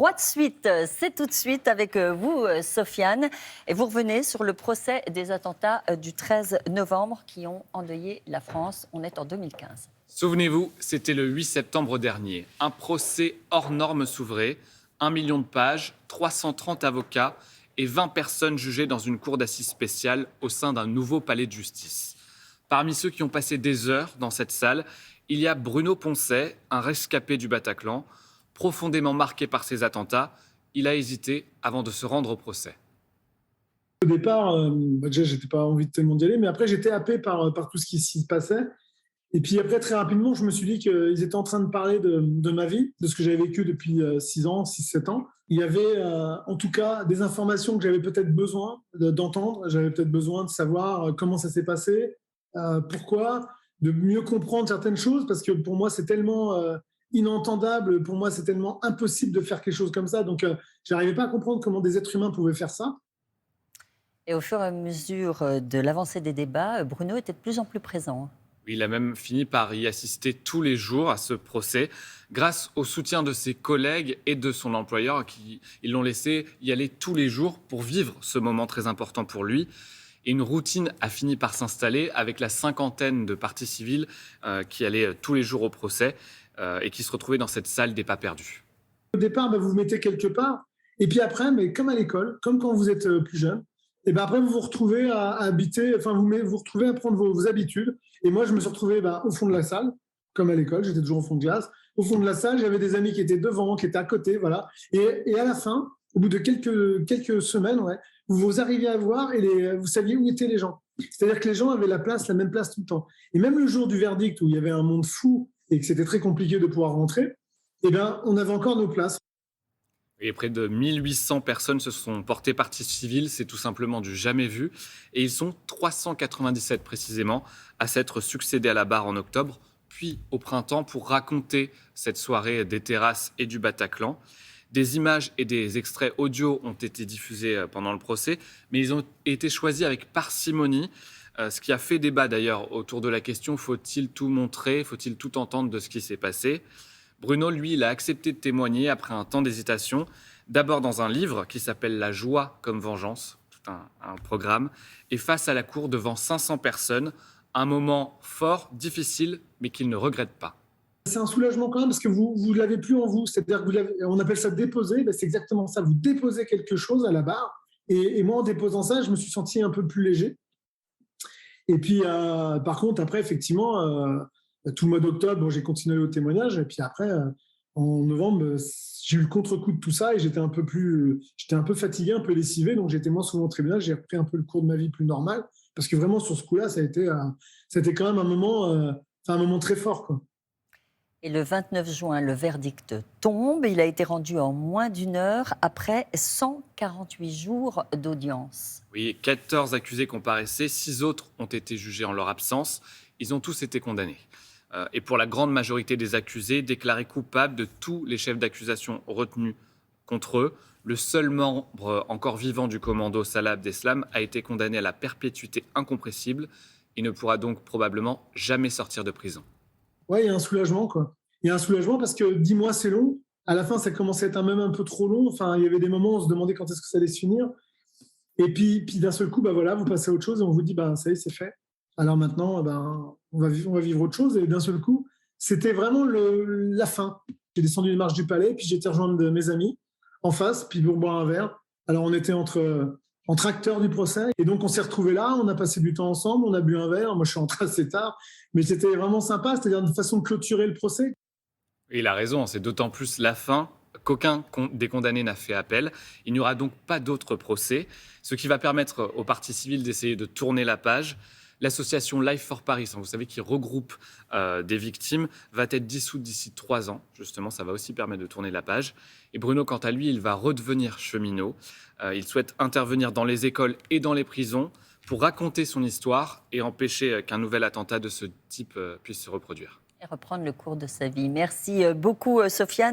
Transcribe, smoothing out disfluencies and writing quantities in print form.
Droit de suite, c'est tout de suite avec vous, Sofiane. Et vous revenez sur le procès des attentats du 13 novembre qui ont endeuillé la France. On est en 2015. Souvenez-vous, c'était le 8 septembre dernier. Un procès hors norme s'ouvrait. 1 million de pages, 330 avocats et 20 personnes jugées dans une cour d'assises spéciale au sein d'un nouveau palais de justice. Parmi ceux qui ont passé des heures dans cette salle, il y a Bruno Poncet, un rescapé du Bataclan. Profondément marqué par ces attentats, il a hésité avant de se rendre au procès. Au départ, déjà, j'étais pas envie de tellement d'y aller, mais après, j'étais happé par tout ce qui s'y passait. Et puis après, très rapidement, je me suis dit qu'ils étaient en train de parler de ma vie, de ce que j'avais vécu depuis 6 ans, 6-7 ans. Il y avait en tout cas des informations que j'avais peut-être besoin d'entendre. J'avais peut-être besoin de savoir comment ça s'est passé, pourquoi, de mieux comprendre certaines choses, parce que pour moi, c'est tellement inentendable, pour moi, c'est tellement impossible de faire quelque chose comme ça. Donc, je n'arrivais pas à comprendre comment des êtres humains pouvaient faire ça. Et au fur et à mesure de l'avancée des débats, Bruno était de plus en plus présent. Il a même fini par y assister tous les jours à ce procès, grâce au soutien de ses collègues et de son employeur qui ils l'ont laissé y aller tous les jours pour vivre ce moment très important pour lui. Et une routine a fini par s'installer avec la cinquantaine de parties civiles qui allaient tous les jours au procès et qui se retrouvaient dans cette salle des pas perdus. Au départ, vous vous mettez quelque part, et puis après, mais comme à l'école, comme quand vous êtes plus jeune, et après vous vous retrouvez à habiter, enfin vous retrouvez à prendre vos habitudes. Et moi, je me suis retrouvé au fond de la salle, comme à l'école, j'étais toujours au fond de classe. Au fond de la salle, j'avais des amis qui étaient devant, qui étaient à côté, voilà. Et à la fin, au bout de quelques semaines, ouais, vous arriviez à voir et vous saviez où étaient les gens. C'est-à-dire que les gens avaient la même place tout le temps. Et même le jour du verdict, où il y avait un monde fou et que c'était très compliqué de pouvoir rentrer, on avait encore nos places. Et près de 1800 personnes se sont portées partie civile, c'est tout simplement du jamais vu. Et ils sont 397 précisément à s'être succédés à la barre en octobre, puis au printemps pour raconter cette soirée des terrasses et du Bataclan. Des images et des extraits audio ont été diffusés pendant le procès, mais ils ont été choisis avec parcimonie, ce qui a fait débat d'ailleurs autour de la question: faut-il tout montrer, faut-il tout entendre de ce qui s'est passé ? Bruno, lui, il a accepté de témoigner après un temps d'hésitation, d'abord dans un livre qui s'appelle « La joie comme vengeance », tout un programme, et face à la cour devant 500 personnes, un moment fort, difficile, mais qu'il ne regrette pas. C'est un soulagement quand même parce que vous ne l'avez plus en vous, c'est-à-dire que on appelle ça déposer, c'est exactement ça, vous déposez quelque chose à la barre, et moi en déposant ça, je me suis senti un peu plus léger. Et puis par contre, après, effectivement, tout le mois d'octobre, j'ai continué au témoignage. Et puis après, en novembre, j'ai eu le contre-coup de tout ça et j'étais un peu fatigué, un peu lessivé. Donc j'étais moins souvent au tribunal. J'ai repris un peu le cours de ma vie plus normal. Parce que vraiment, sur ce coup-là, ça a été quand même un moment très fort, quoi. Et le 29 juin, le verdict tombe. Il a été rendu en moins d'1 heure après 148 jours d'audience. Oui, 14 accusés comparaissaient, 6 autres ont été jugés en leur absence. Ils ont tous été condamnés. Et pour la grande majorité des accusés, déclarés coupables de tous les chefs d'accusation retenus contre eux, le seul membre encore vivant du commando, Salah Abdeslam, a été condamné à la perpétuité incompressible. Il ne pourra donc probablement jamais sortir de prison. Ouais, il y a un soulagement, quoi. Il y a un soulagement parce que 10 mois, c'est long. À la fin, ça commençait à être même un peu trop long. Enfin, il y avait des moments où on se demandait quand est-ce que ça allait se finir. Et puis d'un seul coup, voilà, vous passez à autre chose et on vous dit, ça y est, c'est fait. Alors maintenant, on va vivre autre chose. Et d'un seul coup, c'était vraiment la fin. J'ai descendu les marches du palais, puis j'ai été rejoindre mes amis en face, puis pour boire un verre. Alors on était entre acteurs du procès. Et donc on s'est retrouvés là, on a passé du temps ensemble, on a bu un verre. Moi, je suis rentré assez tard, mais c'était vraiment sympa. C'est-à-dire une façon de clôturer le procès. Et il a raison, c'est d'autant plus la fin qu'aucun des condamnés n'a fait appel. Il n'y aura donc pas d'autre procès, ce qui va permettre aux parties civiles d'essayer de tourner la page. L'association Life for Paris, vous savez, qui regroupe des victimes, va être dissoute d'ici 3 ans. Justement, ça va aussi permettre de tourner la page. Et Bruno, quant à lui, il va redevenir cheminot. Il souhaite intervenir dans les écoles et dans les prisons pour raconter son histoire et empêcher qu'un nouvel attentat de ce type puisse se reproduire. Et reprendre le cours de sa vie. Merci beaucoup, Sofiane.